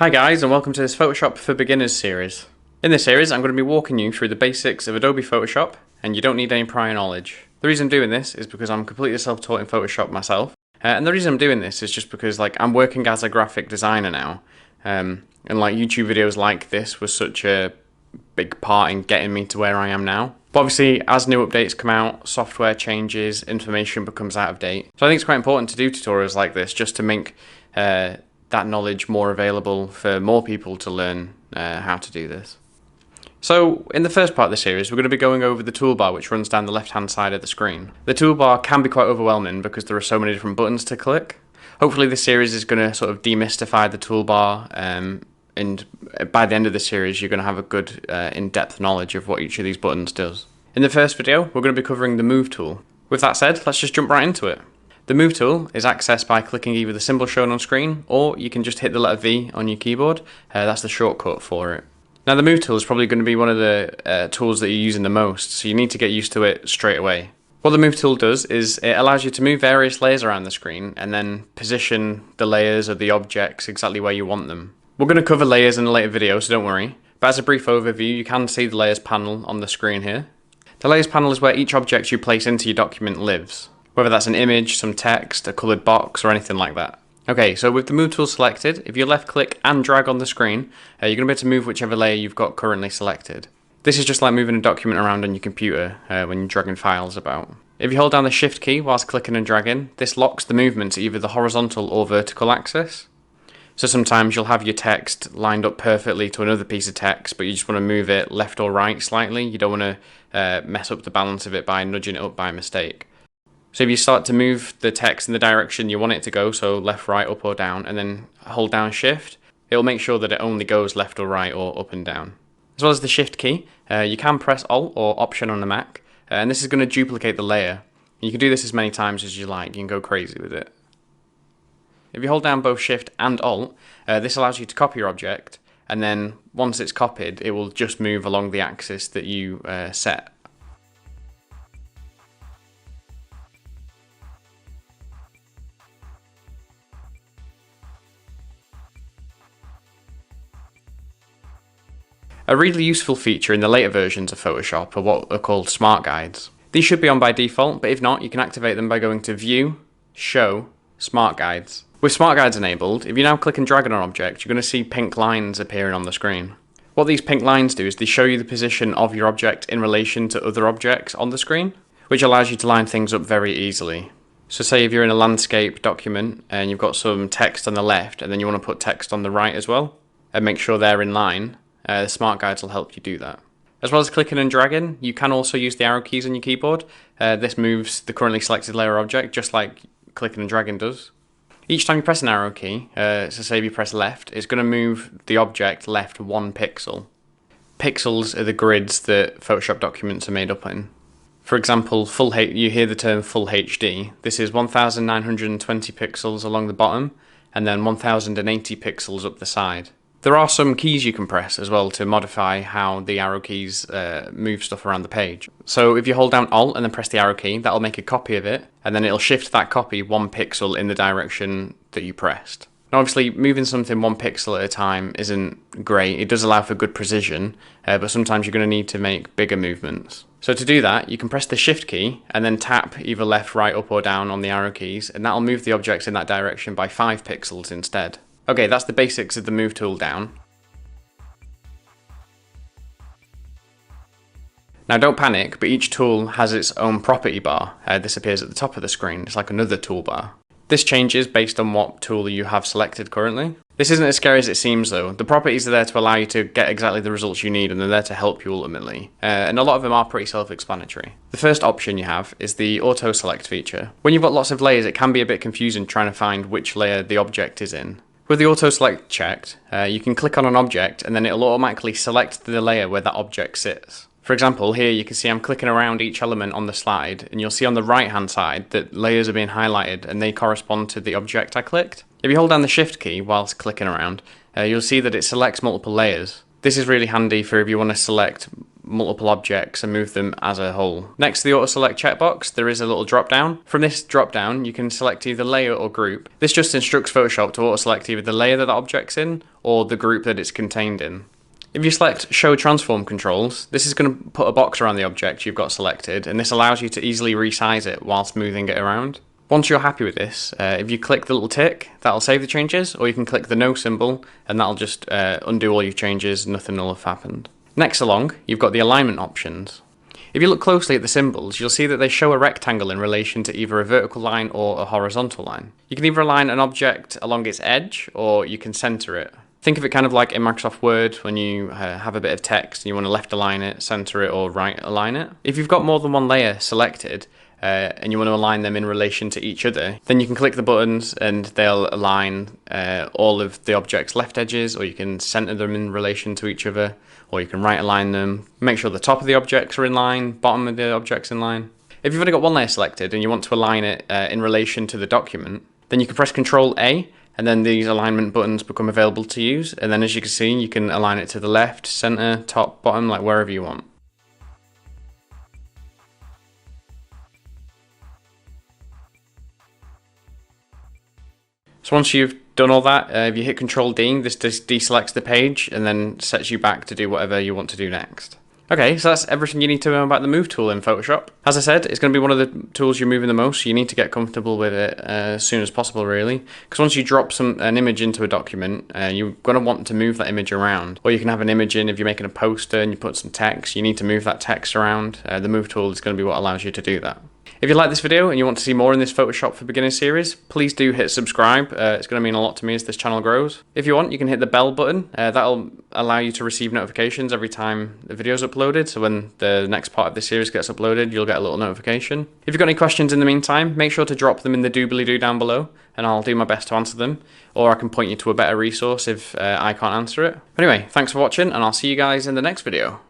Hi guys, and welcome to this Photoshop for Beginners series. In this series I'm going to be walking you through the basics of Adobe Photoshop, and you don't need any prior knowledge. The reason I'm doing this is because I'm completely self-taught in Photoshop myself, and the reason I'm doing this is just because I'm working as a graphic designer now, and YouTube videos like this was such a big part in getting me to where I am now. But obviously, as new updates come out, software changes, information becomes out of date. So I think it's quite important to do tutorials like this just to make that knowledge more available for more people to learn how to do this. So in the first part of the series, we're going to be going over the toolbar which runs down the left-hand side of the screen. The toolbar can be quite overwhelming because there are so many different buttons to click. Hopefully this series is going to sort of demystify the toolbar, and by the end of the series you're going to have a good in-depth knowledge of what each of these buttons does. In the first video, we're going to be covering the Move tool. With that said, let's just jump right into it. The Move tool is accessed by clicking either the symbol shown on screen, or you can just hit the letter V on your keyboard. That's the shortcut for it. Now the Move tool is probably going to be one of the tools that you're using the most, so you need to get used to it straight away. What the Move tool does is it allows you to move various layers around the screen and then position the layers or the objects exactly where you want them. We're going to cover layers in a later video, so don't worry. But as a brief overview, you can see the layers panel on the screen here. The layers panel is where each object you place into your document lives, whether that's an image, some text, a coloured box, or anything like that. Okay, so with the Move tool selected, if you left click and drag on the screen, you're going to be able to move whichever layer you've got currently selected. This is just like moving a document around on your computer when you're dragging files about. If you hold down the Shift key whilst clicking and dragging, this locks the movement to either the horizontal or vertical axis. So sometimes you'll have your text lined up perfectly to another piece of text, but you just want to move it left or right slightly. You don't want to mess up the balance of it by nudging it up by mistake. So if you start to move the text in the direction you want it to go, so left, right, up or down, and then hold down Shift, it'll make sure that it only goes left or right or up and down. As well as the Shift key, you can press Alt or Option on the Mac, and this is going to duplicate the layer. You can do this as many times as you like, you can go crazy with it. If you hold down both Shift and Alt, this allows you to copy your object, and then once it's copied, it will just move along the axis that you set. A really useful feature in the later versions of Photoshop are what are called Smart Guides. These should be on by default, but if not, you can activate them by going to View, Show, Smart Guides. With Smart Guides enabled, if you now click and drag on an object, you're going to see pink lines appearing on the screen. What these pink lines do is they show you the position of your object in relation to other objects on the screen, which allows you to line things up very easily. So say if you're in a landscape document and you've got some text on the left and then you want to put text on the right as well, and make sure they're in line, the Smart Guides will help you do that. As well as clicking and dragging, you can also use the arrow keys on your keyboard. This moves the currently selected layer object just like clicking and dragging does. Each time you press an arrow key, so say if you press left, it's going to move the object left 1 pixel. Pixels are the grids that Photoshop documents are made up in. For example, you hear the term Full HD. This is 1920 pixels along the bottom and then 1080 pixels up the side. There are some keys you can press as well to modify how the arrow keys move stuff around the page. So if you hold down Alt and then press the arrow key, that'll make a copy of it, and then it'll shift that copy 1 pixel in the direction that you pressed. Now obviously moving something 1 pixel at a time isn't great. It does allow for good precision, but sometimes you're going to need to make bigger movements. So to do that, you can press the Shift key and then tap either left, right, up or down on the arrow keys, and that'll move the objects in that direction by 5 pixels instead. Okay, that's the basics of the Move tool down. Now don't panic, but each tool has its own property bar. This appears at the top of the screen. It's like another toolbar. This changes based on what tool you have selected currently. This isn't as scary as it seems though. The properties are there to allow you to get exactly the results you need, and they're there to help you ultimately. And a lot of them are pretty self-explanatory. The first option you have is the auto select feature. When you've got lots of layers, it can be a bit confusing trying to find which layer the object is in. With the auto select checked, you can click on an object and then it'll automatically select the layer where that object sits. For example, here you can see I'm clicking around each element on the slide, and you'll see on the right hand side that layers are being highlighted and they correspond to the object I clicked. If you hold down the Shift key whilst clicking around, you'll see that it selects multiple layers. This is really handy for if you want to select multiple objects and move them as a whole. Next to the auto select checkbox, there is a little drop down. From this drop down, you can select either layer or group. This just instructs Photoshop to auto select either the layer that the object's in or the group that it's contained in. If you select Show Transform Controls, this is going to put a box around the object you've got selected, and this allows you to easily resize it whilst moving it around. Once you're happy with this, if you click the little tick, that'll save the changes, or you can click the no symbol, and that'll just undo all your changes, nothing will have happened. Next along, you've got the alignment options. If you look closely at the symbols, you'll see that they show a rectangle in relation to either a vertical line or a horizontal line. You can either align an object along its edge, or you can center it. Think of it kind of like in Microsoft Word when you have a bit of text and you want to left align it, center it, or right align it. If you've got more than one layer selected and you want to align them in relation to each other, then you can click the buttons and they'll align all of the object's left edges, or you can center them in relation to each other, or you can right align them. Make sure the top of the objects are in line, bottom of the objects in line. If you've only got one layer selected and you want to align it in relation to the document, then you can press Ctrl A, and then these alignment buttons become available to use, and then as you can see, you can align it to the left, center, top, bottom, like wherever you want. So once you've done all that, if you hit Ctrl D, this just deselects the page and then sets you back to do whatever you want to do next. Okay, so that's everything you need to know about the Move tool in Photoshop. As I said, it's going to be one of the tools you're moving the most, so you need to get comfortable with it as soon as possible, really. Because once you drop an image into a document, you're going to want to move that image around. Or you can have an image in, if you're making a poster and you put some text, you need to move that text around. The Move tool is going to be what allows you to do that. If you like this video and you want to see more in this Photoshop for Beginners series, please do hit subscribe. It's going to mean a lot to me as this channel grows. If you want, you can hit the bell button. That'll allow you to receive notifications every time the video is uploaded. So when the next part of this series gets uploaded, you'll get a little notification. If you've got any questions in the meantime, make sure to drop them in the doobly-doo down below, and I'll do my best to answer them. Or I can point you to a better resource if I can't answer it. Anyway, thanks for watching, and I'll see you guys in the next video.